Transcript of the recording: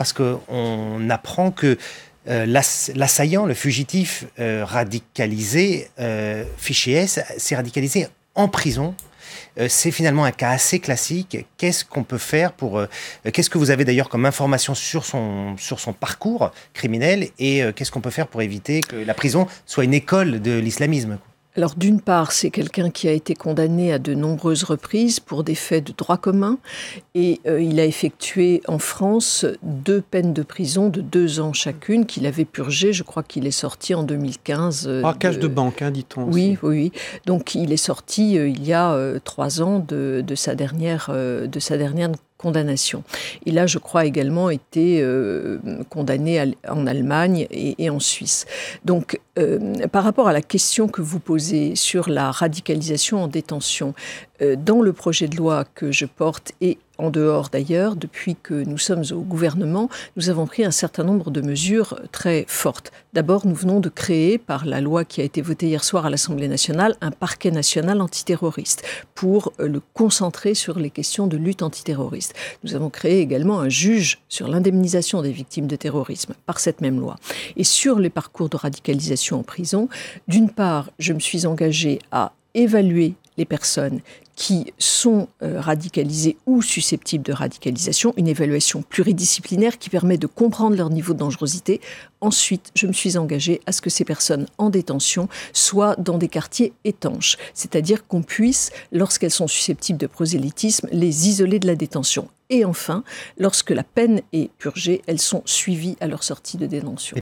parce qu'on apprend que l'assaillant, le fugitif radicalisé, fiché S, s'est radicalisé en prison. C'est finalement un cas assez classique. Qu'est-ce qu'on peut faire qu'est-ce que vous avez d'ailleurs comme information sur son parcours criminel et qu'est-ce qu'on peut faire pour éviter que la prison soit une école de l'islamisme ? Alors d'une part, c'est quelqu'un qui a été condamné à de nombreuses reprises pour des faits de droit commun et il a effectué en France 2 peines de prison de 2 ans chacune qu'il avait purgées. Je crois qu'il est sorti en 2015. Braquage de banque, dit-on. Oui, oui. Donc il est sorti il y a 3 ans de sa dernière condamnation. Et là, je crois également été condamné en Allemagne et en Suisse. Donc, par rapport à la question que vous posez sur la radicalisation en détention, dans le projet de loi que je porte et en dehors d'ailleurs, depuis que nous sommes au gouvernement, nous avons pris un certain nombre de mesures très fortes. D'abord, nous venons de créer, par la loi qui a été votée hier soir à l'Assemblée nationale, un parquet national antiterroriste pour le concentrer sur les questions de lutte antiterroriste. Nous avons créé également un juge sur l'indemnisation des victimes de terrorisme par cette même loi. Et sur les parcours de radicalisation en prison, d'une part, je me suis engagée à évaluer les personnes qui sont radicalisées ou susceptibles de radicalisation, une évaluation pluridisciplinaire qui permet de comprendre leur niveau de dangerosité. Ensuite, je me suis engagée à ce que ces personnes en détention soient dans des quartiers étanches, c'est-à-dire qu'on puisse, lorsqu'elles sont susceptibles de prosélytisme, les isoler de la détention. Et enfin, lorsque la peine est purgée, elles sont suivies à leur sortie de détention.